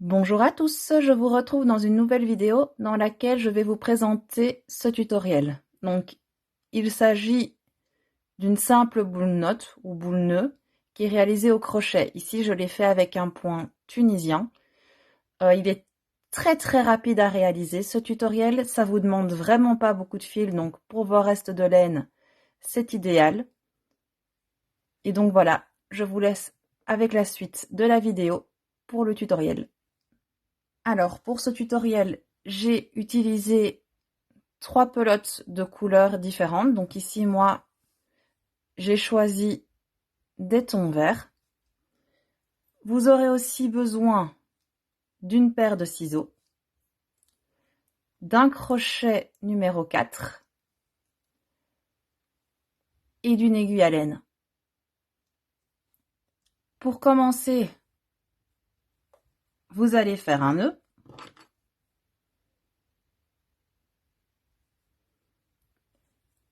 Bonjour à tous, je vous retrouve dans une nouvelle vidéo dans laquelle je vais vous présenter ce tutoriel. Donc, il s'agit d'une simple boule note ou boule nœud qui est réalisée au crochet. Ici, je l'ai fait avec un point tunisien. Il est très rapide à réaliser ce tutoriel. Ça vous demande vraiment pas beaucoup de fil, donc pour vos restes de laine, c'est idéal. Et donc voilà, je vous laisse avec la suite de la vidéo pour le tutoriel. Alors, pour ce tutoriel, j'ai utilisé 3 pelotes de couleurs différentes. Donc ici, moi, j'ai choisi des tons verts. Vous aurez aussi besoin d'une paire de ciseaux, d'un crochet numéro 4 et d'une aiguille à laine. Pour commencer, vous allez faire un nœud.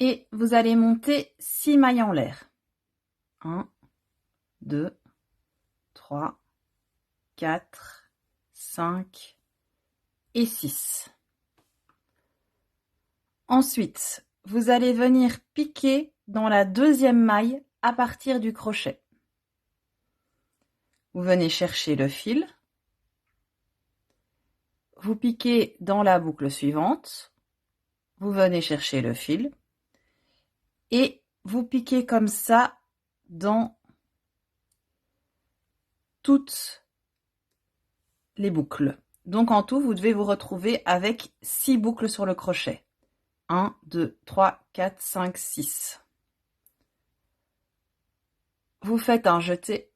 Et vous allez monter 6 mailles en l'air. 1, 2, 3, 4, 5 et 6. Ensuite, vous allez venir piquer dans la deuxième maille à partir du crochet. Vous venez chercher le fil. Vous piquez dans la boucle suivante. Vous venez chercher le fil. Et vous piquez comme ça dans toutes les boucles. Donc en tout, vous devez vous retrouver avec 6 boucles sur le crochet. 1, 2, 3, 4, 5, 6. Vous faites un jeté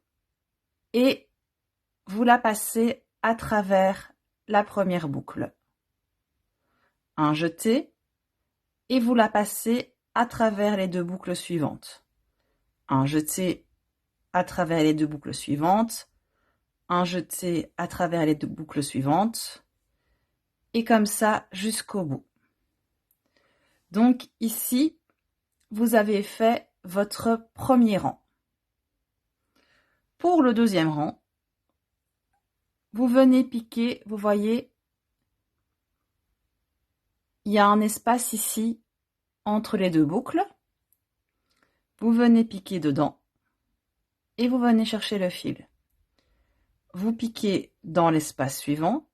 et vous la passez à travers la première boucle. Un jeté et vous la passez à travers les deux boucles suivantes. Un jeté à travers les deux boucles suivantes. Un jeté à travers les deux boucles suivantes. Et comme ça jusqu'au bout. Donc ici, vous avez fait votre premier rang. Pour le deuxième rang, vous venez piquer, vous voyez, il y a un espace ici entre les deux boucles. Vous venez piquer dedans et vous venez chercher le fil. Vous piquez dans l'espace suivant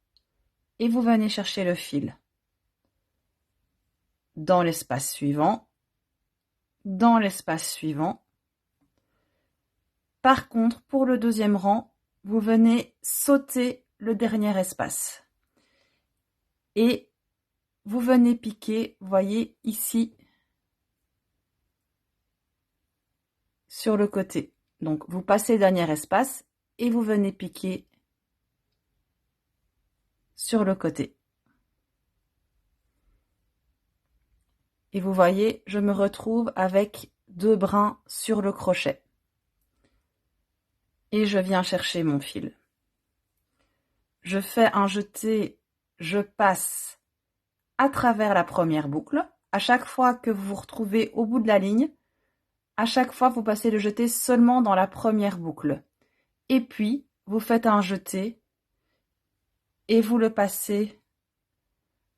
et vous venez chercher le fil. Dans l'espace suivant, dans l'espace suivant. Par contre, pour le deuxième rang, vous venez sauter le dernier espace. Et vous venez piquer, vous voyez ici, sur le côté. Donc, vous passez le dernier espace et vous venez piquer sur le côté. Et vous voyez, je me retrouve avec 2 brins sur le crochet. Et je viens chercher mon fil. Je fais un jeté, je passe à travers la première boucle. À chaque fois que vous vous retrouvez au bout de la ligne, à chaque fois vous passez le jeté seulement dans la première boucle. Et puis, vous faites un jeté et vous le passez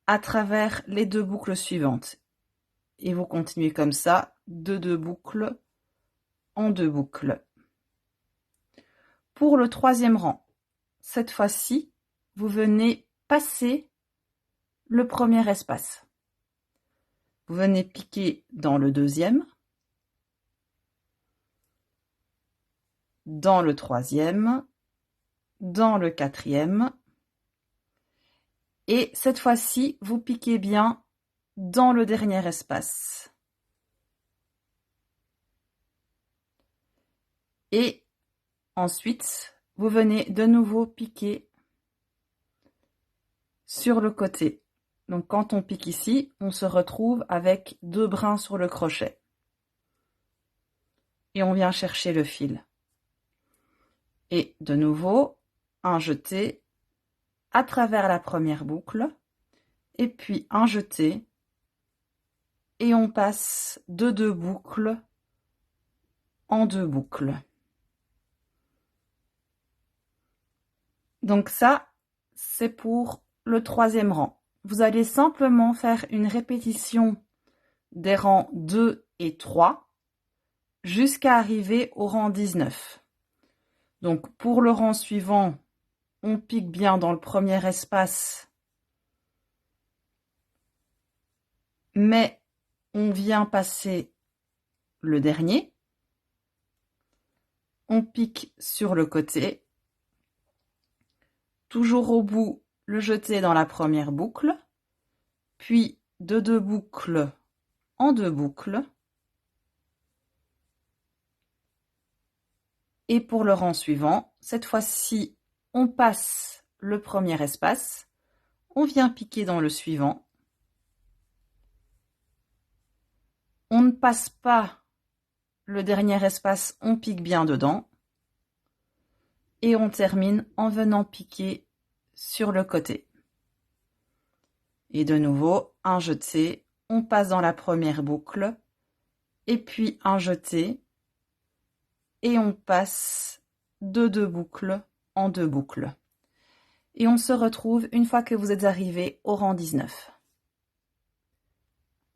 à travers les deux boucles suivantes. Et vous continuez comme ça, de 2 boucles en 2 boucles. Pour le troisième rang, cette fois-ci, vous venez passer le premier espace. Vous venez piquer dans le deuxième, dans le troisième, dans le quatrième. Et cette fois-ci, vous piquez bien dans le dernier espace. Et ensuite, vous venez de nouveau piquer sur le côté. Donc quand on pique ici, on se retrouve avec 2 brins sur le crochet. Et on vient chercher le fil. Et de nouveau, un jeté à travers la première boucle. Et puis un jeté. Et on passe de 2 boucles en 2 boucles. Donc ça, c'est pour le troisième rang. Vous allez simplement faire une répétition des rangs 2 et 3 jusqu'à arriver au rang 19. Donc pour le rang suivant, on pique bien dans le premier espace, mais on vient passer le dernier. On pique sur le côté, toujours au bout, le jeter dans la première boucle, puis de 2 boucles en 2 boucles. Et pour le rang suivant, cette fois-ci, on passe le premier espace, on vient piquer dans le suivant. On ne passe pas le dernier espace, on pique bien dedans. Et on termine en venant piquer sur le côté. Et de nouveau, un jeté, on passe dans la première boucle, et puis un jeté, et on passe de 2 boucles en 2 boucles. Et on se retrouve une fois que vous êtes arrivé au rang 19.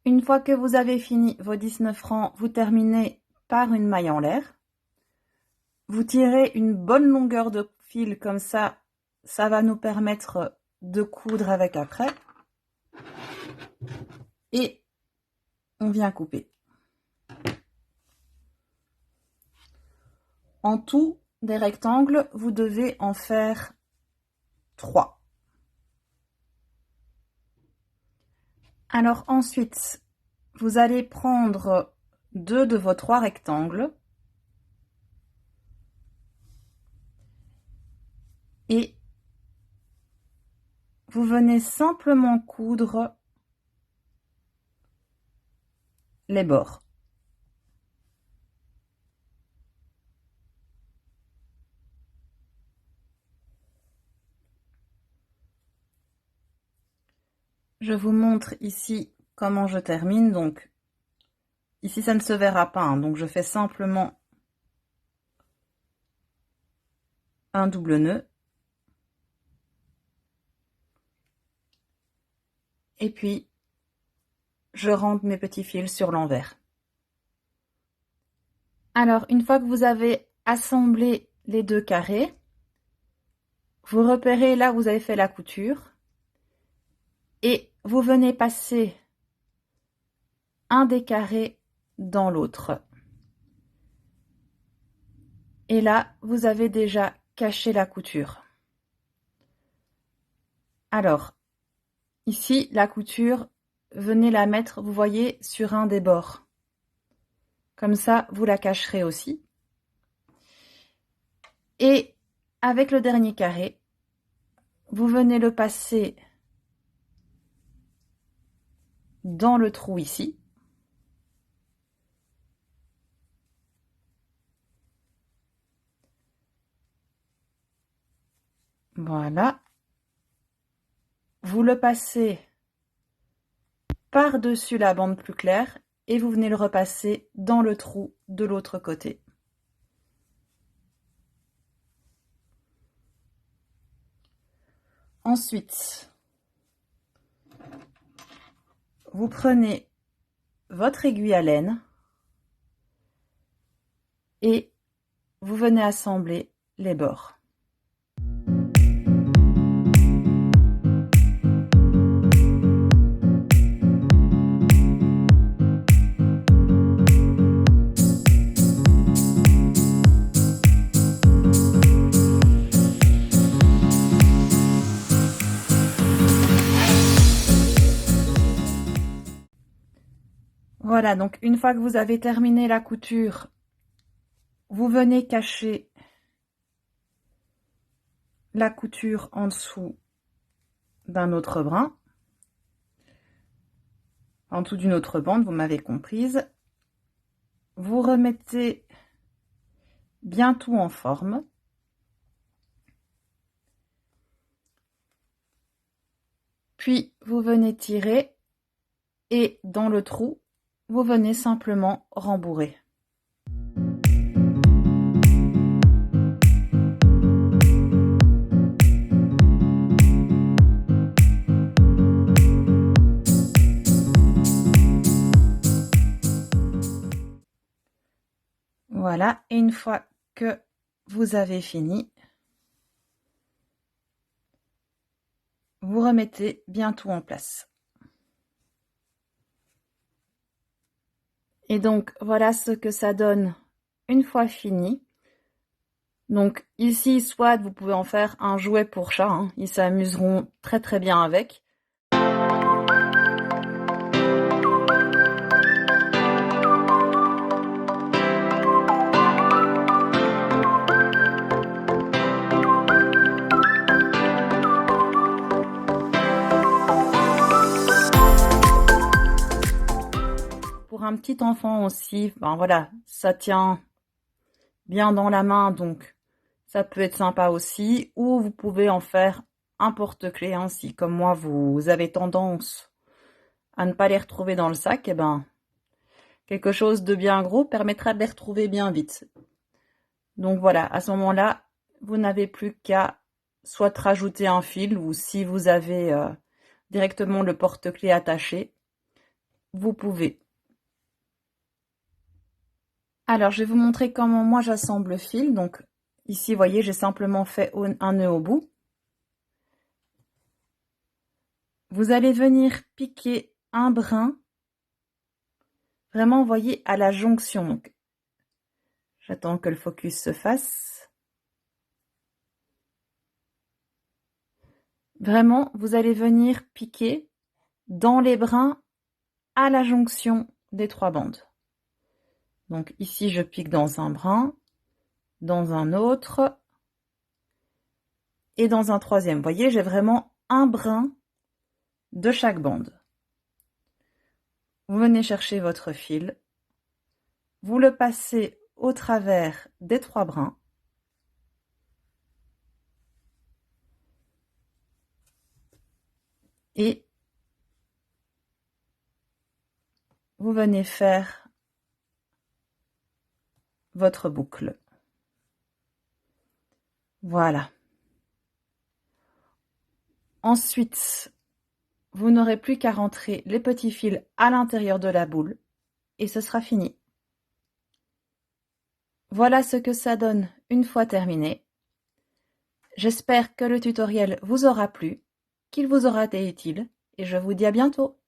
Une fois que vous avez fini vos 19 rangs, vous terminez par une maille en l'air. Vous tirez une bonne longueur de fil comme ça, ça va nous permettre de coudre avec après. Et on vient couper. En tout, des rectangles, vous devez en faire 3. Alors ensuite, vous allez prendre 2 de vos 3 rectangles et vous venez simplement coudre les bords. Je vous montre ici comment je termine. Donc, ici, ça ne se verra pas. Donc, je fais simplement un double nœud. Et puis, je rentre mes petits fils sur l'envers. Alors, une fois que vous avez assemblé les 2 carrés, vous repérez là où vous avez fait la couture et vous venez passer un des carrés dans l'autre. Et là, vous avez déjà caché la couture. Alors, ici, la couture, venez la mettre, vous voyez, sur un des bords. Comme ça, vous la cacherez aussi. Et avec le dernier carré, vous venez le passer dans le trou ici. Voilà. Vous le passez par-dessus la bande plus claire et vous venez le repasser dans le trou de l'autre côté. Ensuite, vous prenez votre aiguille à laine et vous venez assembler les bords. Voilà, donc une fois que vous avez terminé la couture, vous venez cacher la couture en dessous d'un autre brin, en dessous d'une autre bande, vous m'avez comprise. Vous remettez bien tout en forme. Puis vous venez tirer et dans le trou, vous venez simplement rembourrer. Voilà, et une fois que vous avez fini, vous remettez bien tout en place. Et donc, voilà ce que ça donne une fois fini. Donc ici, soit vous pouvez en faire un jouet pour chat, hein. Ils s'amuseront très très bien avec. Pour un petit enfant aussi, ben voilà, ça tient bien dans la main, donc ça peut être sympa aussi. Ou vous pouvez en faire un porte-clés, hein, si comme moi vous avez tendance à ne pas les retrouver dans le sac, et ben quelque chose de bien gros permettra de les retrouver bien vite. Donc voilà, à ce moment-là, vous n'avez plus qu'à soit rajouter un fil, ou si vous avez directement le porte-clés attaché, vous pouvez. Alors, je vais vous montrer comment moi j'assemble le fil. Donc ici, vous voyez, j'ai simplement fait un nœud au bout. Vous allez venir piquer un brin, vraiment, vous voyez, à la jonction. Donc, j'attends que le focus se fasse. Vraiment, vous allez venir piquer dans les brins à la jonction des 3 bandes. Donc ici, je pique dans un brin, dans un autre et dans un troisième. Vous voyez, j'ai vraiment un brin de chaque bande. Vous venez chercher votre fil, vous le passez au travers des 3 brins et vous venez faire votre boucle. Voilà. Ensuite, vous n'aurez plus qu'à rentrer les petits fils à l'intérieur de la boule et ce sera fini. Voilà ce que ça donne une fois terminé. J'espère que le tutoriel vous aura plu, qu'il vous aura été utile et je vous dis à bientôt.